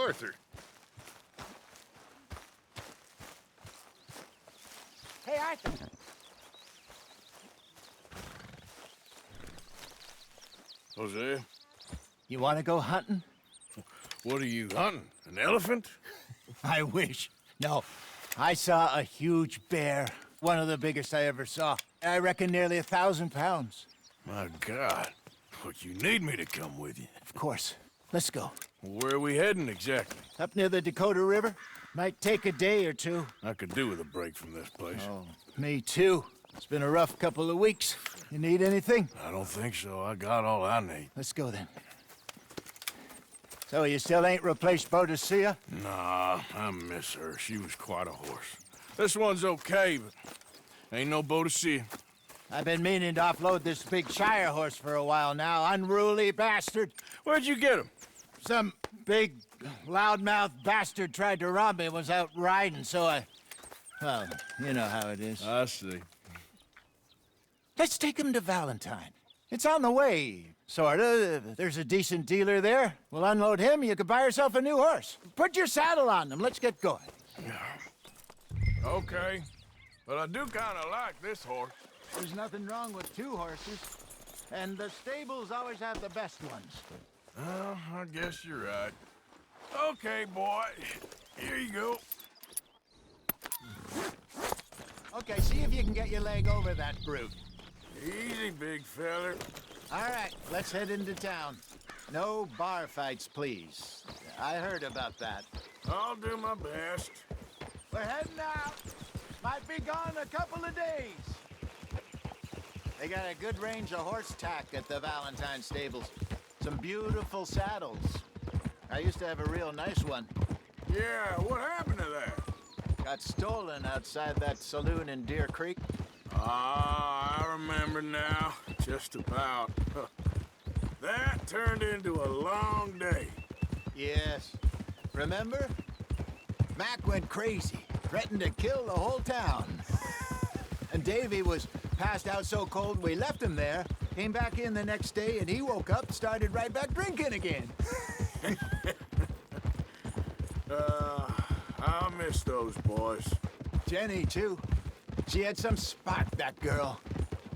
Arthur. Hey, Arthur. Jose, You want to go hunting? what are you hunting? An elephant? I wish. No, I saw a huge bear. One of the biggest I ever saw. I reckon nearly 1,000 pounds. My God. But you need me to come with you. Of course. Let's go. Where are we heading exactly? Up near the Dakota River. Might take a day or two. I could do with a break from this place. Oh, me too. It's been a rough couple of weeks. You need anything? I don't think so. I got all I need. Let's go then. So you still ain't replaced Boadicea? Nah, I miss her. She was quite a horse. This one's okay, but ain't no Boadicea. I've been meaning to offload this big Shire horse for a while now. Unruly bastard. Where'd you get him? Some big, loudmouth bastard tried to rob me and was out riding, so well, you know how it is. I see. Let's take him to Valentine. It's on the way, sorta. There's a decent dealer there. We'll unload him, you could buy yourself a new horse. Put your saddle on him, let's get going. Okay, but I do kind of like this horse. There's nothing wrong with two horses, and the stables always have the best ones. Well, I guess you're right. Okay, boy. Here you go. Okay, see if you can get your leg over that brute. Easy, big feller. All right, let's head into town. No bar fights, please. I heard about that. I'll do my best. We're heading out. Might be gone a couple of days. They got a good range of horse tack at the Valentine stables. Some beautiful saddles. I used to have a real nice one. Yeah, what happened to that? Got stolen outside that saloon in Deer Creek. Ah, I remember now. Just about. That turned into a long day. Yes. Remember? Mac went crazy, threatened to kill the whole town. And Davy was passed out so cold we left him there, came back in the next day, and he woke up, started right back drinking again. I'll miss those boys. Jenny, too. She had some spot, that girl.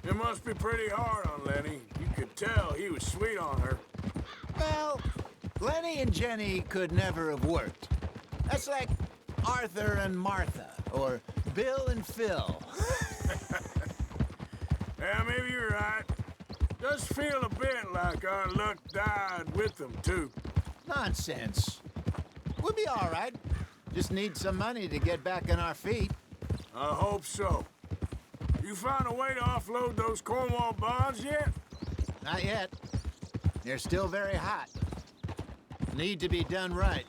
It must be pretty hard on Lenny. You could tell he was sweet on her. Well, Lenny and Jenny could never have worked. That's like Arthur and Martha, or Bill and Phil. Yeah, maybe you're right. Does feel a bit like our luck died with them, too. Nonsense. We'll be all right. Just need some money to get back on our feet. I hope so. You found a way to offload those Cornwall bonds yet? Not yet. They're still very hot. Need to be done right.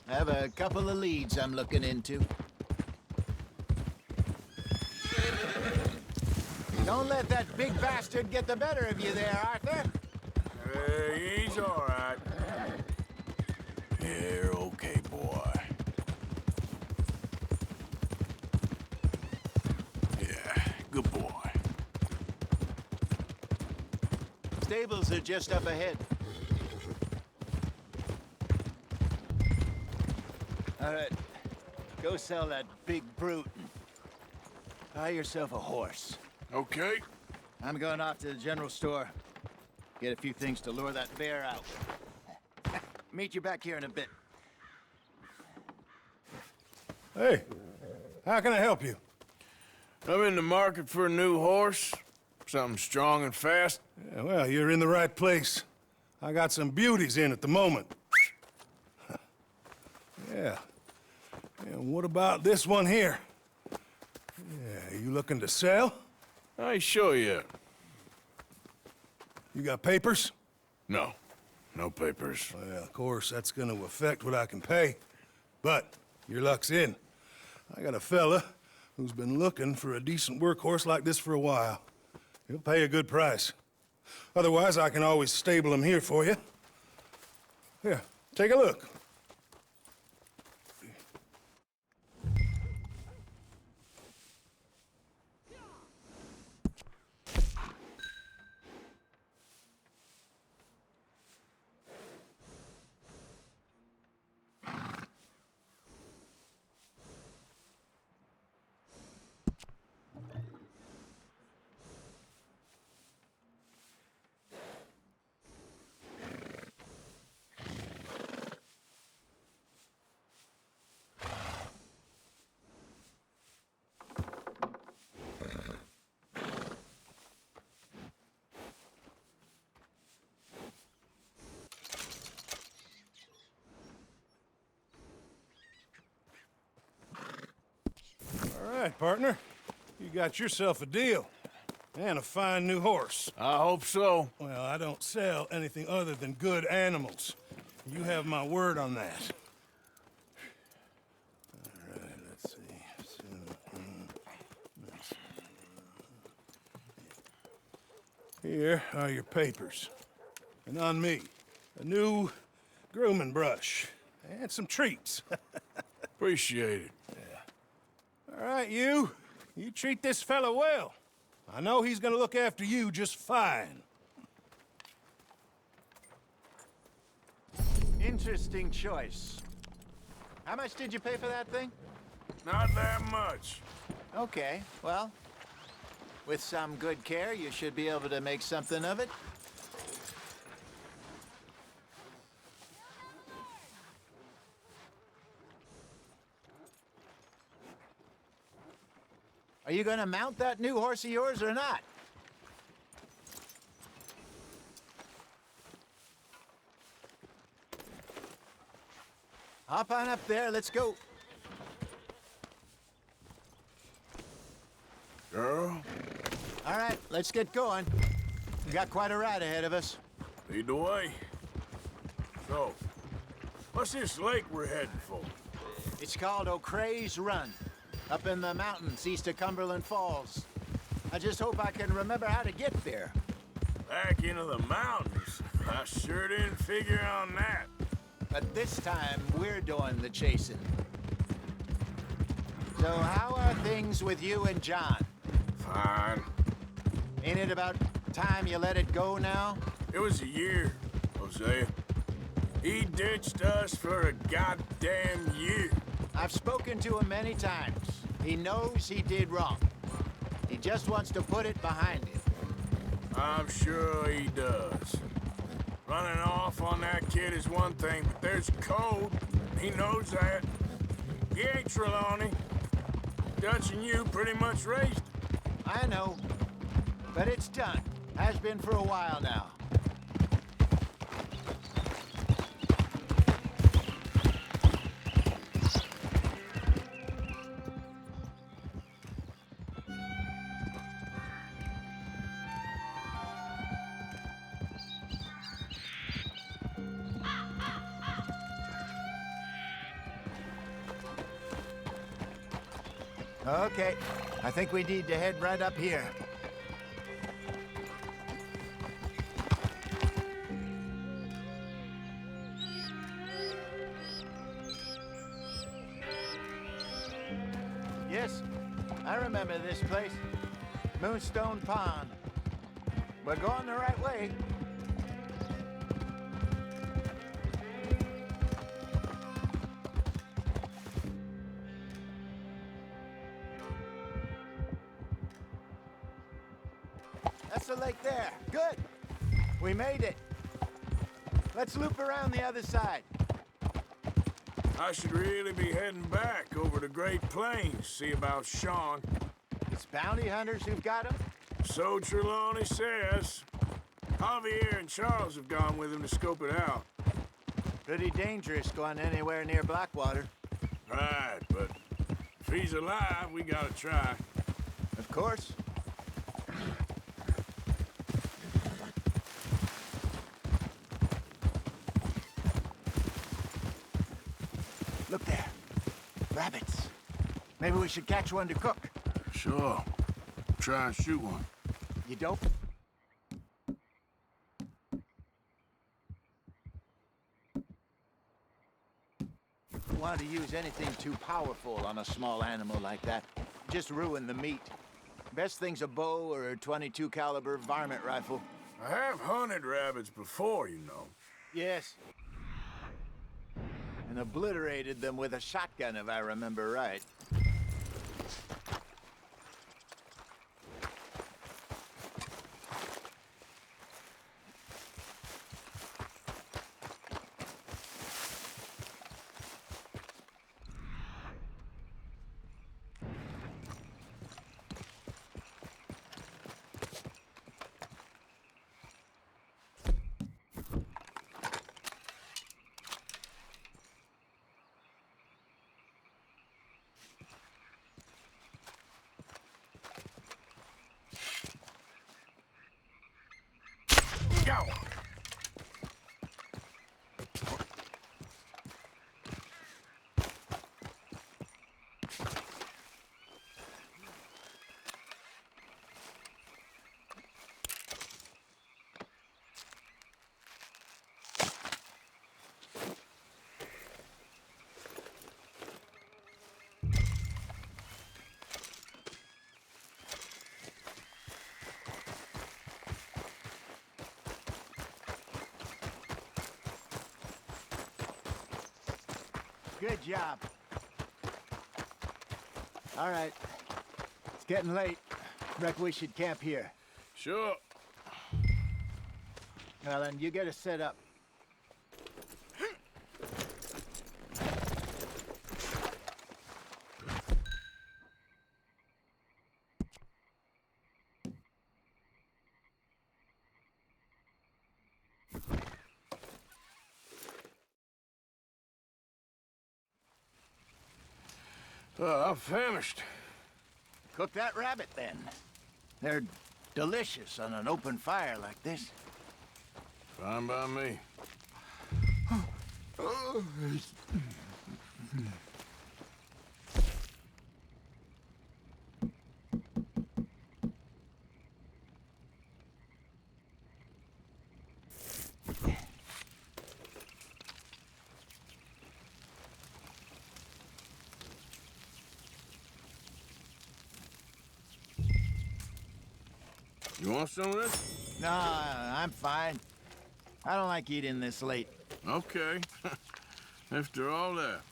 I have a couple of leads I'm looking into. Don't let that big bastard get the better of you there, Arthur. He's all right. You're okay, boy. Yeah, good boy. Stables are just up ahead. All right, go sell that big brute and buy yourself a horse. Okay. I'm going off to the general store. Get a few things to lure that bear out. Meet you back here in a bit. Hey, how can I help you? I'm in the market for a new horse. Something strong and fast. Yeah, well, you're in the right place. I got some beauties in at the moment. Yeah. And what about this one here? Yeah, you looking to sell? I ain't sure yet. You got papers? No. No papers. Well, of course, that's gonna affect what I can pay. But your luck's in. I got a fella who's been looking for a decent workhorse like this for a while. He'll pay a good price. Otherwise, I can always stable him here for you. Here, take a look. right, partner. You got yourself a deal. And a fine new horse. I hope so. Well, I don't sell anything other than good animals. You have my word on that. All right, let's see. Here are your papers. And on me, a new grooming brush. And some treats. Appreciate it. All right, you. You treat this fella well. I know he's gonna look after you just fine. Interesting choice. How much did you pay for that thing? Not that much. Okay, well, with some good care, you should be able to make something of it. Are you gonna mount that new horse of yours or not? Hop on up there, let's go. Girl, All right, let's get going. We got quite a ride ahead of us. lead the way. So, what's this lake we're heading for? It's called O'Creagh's Run, up in the mountains east of Cumberland Falls. I just hope I can remember how to get there. Back into the mountains. I sure didn't figure on that. But this time, we're doing the chasing. So how are things with you and John? Fine. Ain't it about time you let it go now? It was a year, Hosea. He ditched us for a goddamn year. I've spoken to him many times. He knows he did wrong. He just wants to put it behind him. I'm sure he does. Running off on that kid is one thing, but there's code. He knows that. He ain't Trelawney. Dutch and you pretty much raised him. I know, but it's done. Has been for a while now. Okay, I think we need to head right up here. Yes, I remember this place. Moonstone Pond. We're going the right way. That's the lake there. Good. We made it. Let's loop around the other side. I should really be heading back over the Great Plains, see about Sean. It's bounty hunters who've got him. So Trelawney says. Javier and Charles have gone with him to scope it out. Pretty dangerous going anywhere near Blackwater. Right, but if he's alive, we gotta try. Of course. Look there. Rabbits. Maybe we should catch one to cook. Sure. Try and shoot one. You don't? Don't want to use anything too powerful on a small animal like that. Just ruin the meat. Best thing's a bow or a .22 caliber varmint rifle. I have hunted rabbits before, you know. Yes. And obliterated them with a shotgun, if I remember right. Good job. All right. It's getting late. Reckon we should camp here. Sure. Well, then you get us set up. I'm famished. Cook that rabbit, then. They're delicious on an open fire like this. Fine by me. You want some of this? No, I'm fine. I don't like eating this late. Okay. After all that.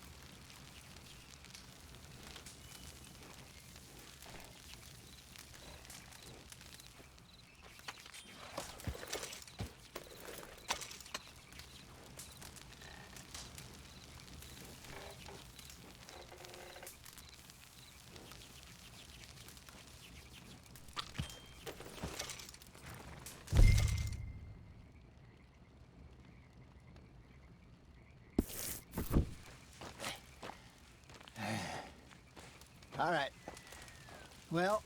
All right. Well,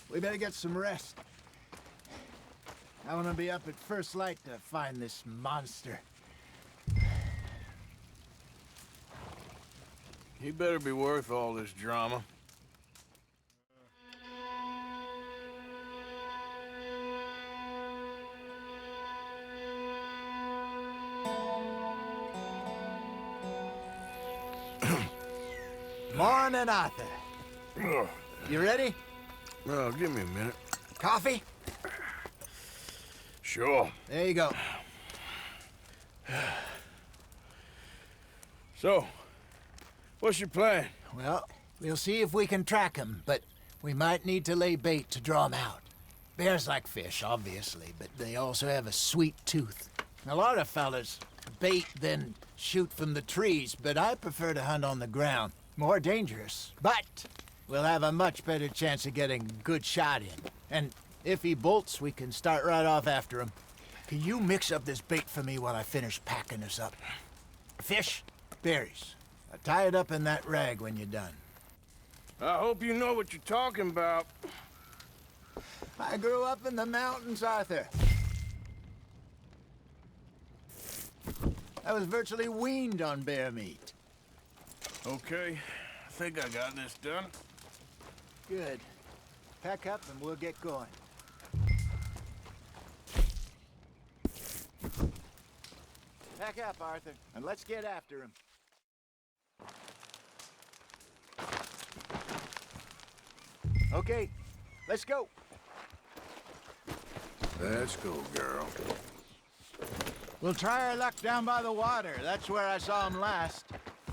we better get some rest. I want to be up at first light to find this monster. He better be worth all this drama. Morning, Arthur. Ugh. You ready? Well, give me a minute. Coffee? Sure. There you go. So, what's your plan? Well, we'll see if we can track him, but we might need to lay bait to draw him out. Bears like fish, obviously, but they also have a sweet tooth. A lot of fellas bait, then shoot from the trees, but I prefer to hunt on the ground. More dangerous, but we'll have a much better chance of getting a good shot in. And if he bolts, we can start right off after him. Can you mix up this bait for me while I finish packing this up? Fish, berries. Tie it up in that rag when you're done. I hope you know what you're talking about. I grew up in the mountains, Arthur. I was virtually weaned on bear meat. Okay, I think I got this done. Good. Pack up and we'll get going. Pack up, Arthur, and let's get after him. Okay, let's go. Let's go, girl. We'll try our luck down by the water. That's where I saw him last.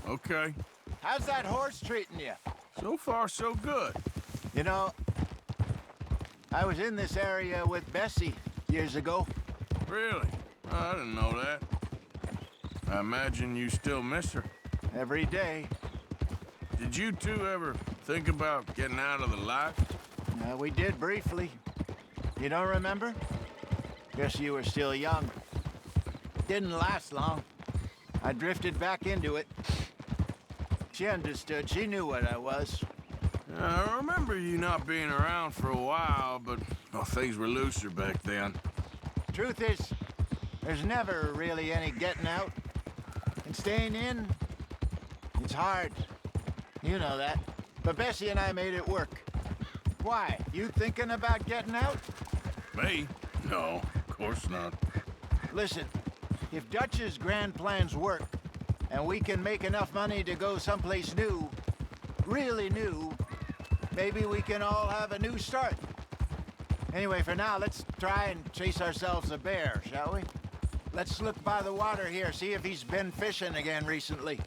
Okay. How's that horse treating you? So far, so good. You know, I was in this area with Bessie years ago. Really? Oh, I didn't know that. I imagine you still miss her. Every day. Did you two ever think about getting out of the life? We did briefly. You don't remember? Guess you were still young. Didn't last long. I drifted back into it. She understood. She knew what I was. I remember you not being around for a while, but well, things were looser back then. Truth is, there's never really any getting out. And staying in, it's hard. You know that. But Bessie and I made it work. Why? You thinking about getting out? Me? No, of course not. Listen, if Dutch's grand plans work, and we can make enough money to go someplace new, really new, maybe we can all have a new start. Anyway, for now, let's try and chase ourselves a bear, shall we? Let's look by the water here, see if he's been fishing again recently.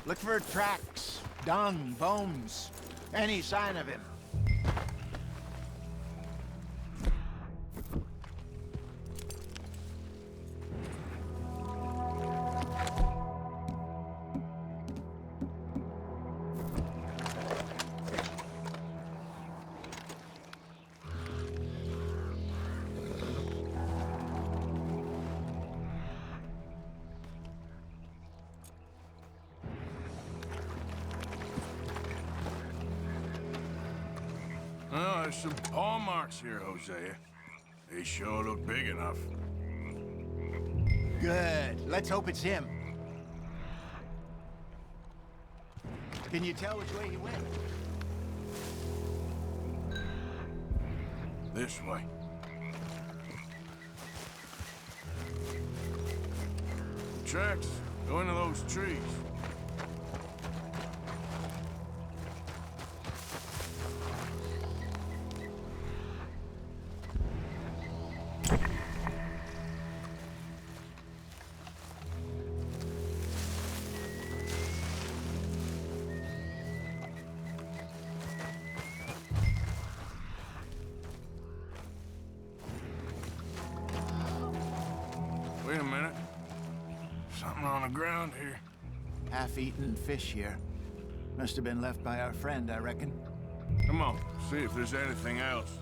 Look for tracks, dung, bones, any sign of him. Oh, there's some paw marks here, Hosea. They sure look big enough. Good. Let's hope it's him. Can you tell which way he went? This way. Tracks go into those trees. Wait a minute. Something on the ground here. Half-eaten fish here. Must have been left by our friend, I reckon. Come on, see if there's anything else.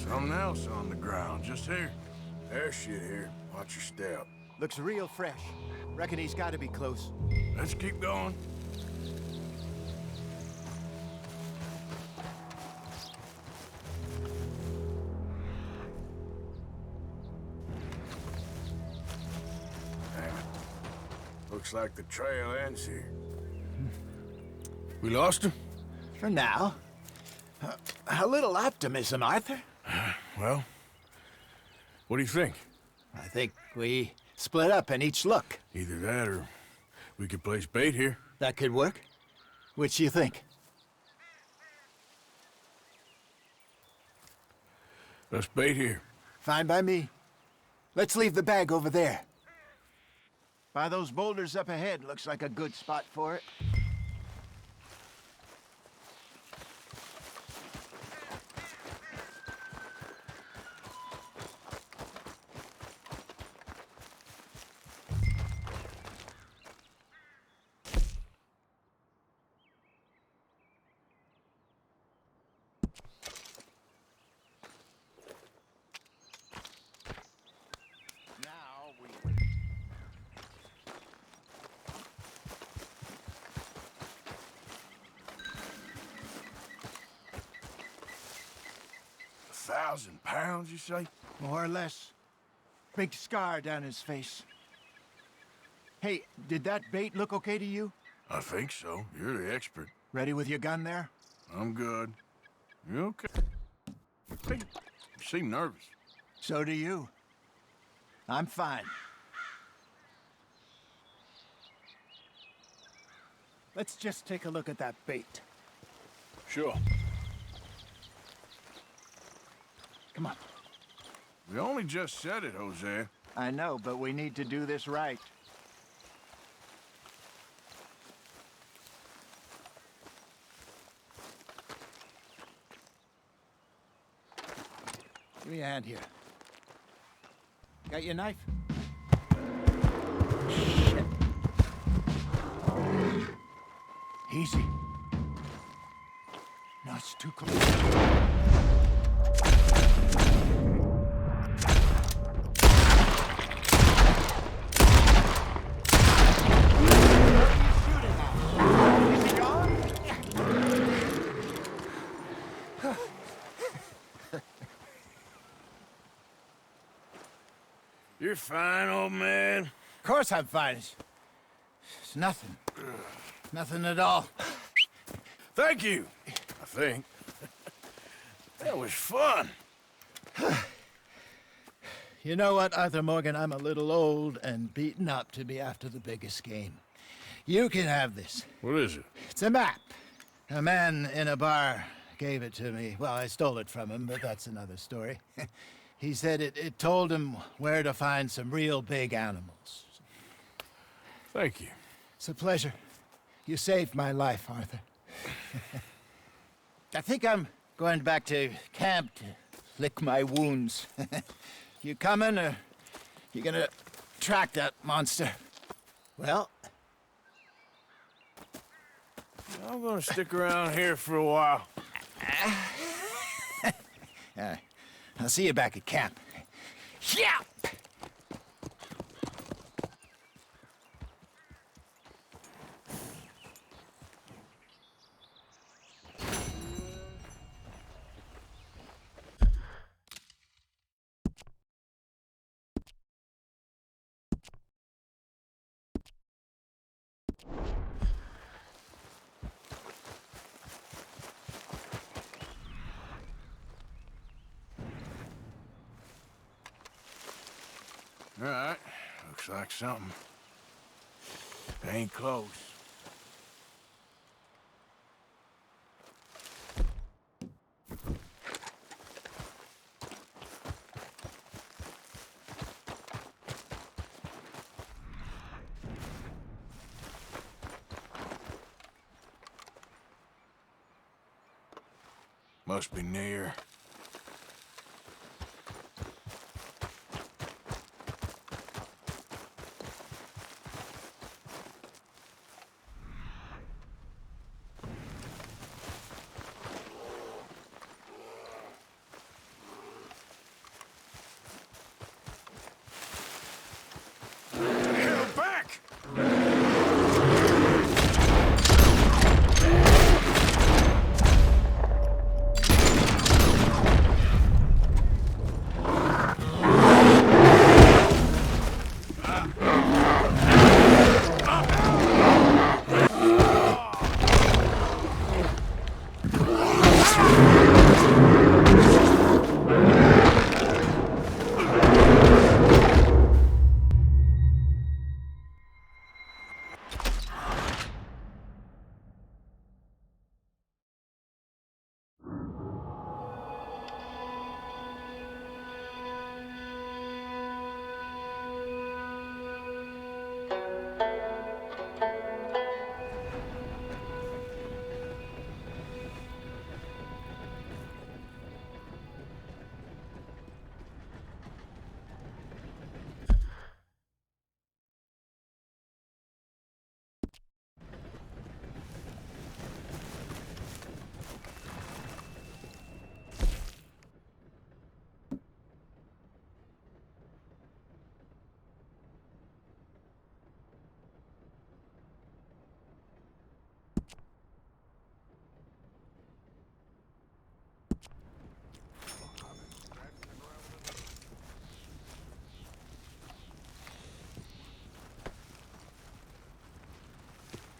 Something else on the ground, just here. There's shit here. Watch your step. Looks real fresh. Reckon he's got to be close. Let's keep going. Damn it. Looks like the trail ends here. We lost him? For now. A little optimism, Arthur. Well, what do you think? I think we split up and each look. Either that or we could place bait here. That could work. Which do you think? Let's bait here. Fine by me. Let's leave the bag over there. By those boulders up ahead, looks like a good spot for it. £1,000, you say? More or less. Big scar down his face. Hey, did that bait look okay to you? I think so. You're the expert. Ready with your gun there? I'm good. You okay? Hey, you seem nervous. So do you. I'm fine. Let's just take a look at that bait. Sure. Come on. We only just said it, Hosea. I know, but we need to do this right. Give me a hand here. Got your knife? Shit. Easy. No, it's too close. You're fine, old man. Of course I'm fine. It's nothing. Nothing at all. Thank you, I think. That was fun. You know what, Arthur Morgan? I'm a little old and beaten up to be after the biggest game. You can have this. What is it? It's a map. A man in a bar gave it to me. Well, I stole it from him, but that's another story. He said it told him where to find some real big animals. Thank you. It's a pleasure. You saved my life, Arthur. I think I'm going back to camp to lick my wounds. You coming, or you gonna track that monster? Well, I'm gonna stick around here for a while. all right. I'll see you back at camp. Yeah! All right, looks like something. Ain't close. Must be near. Back!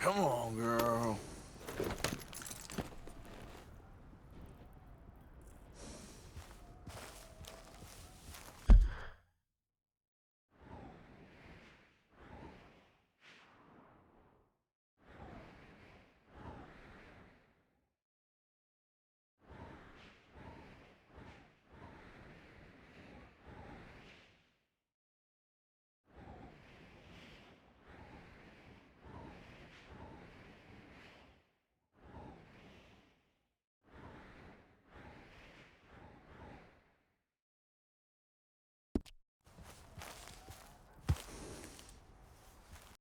Come on, girl.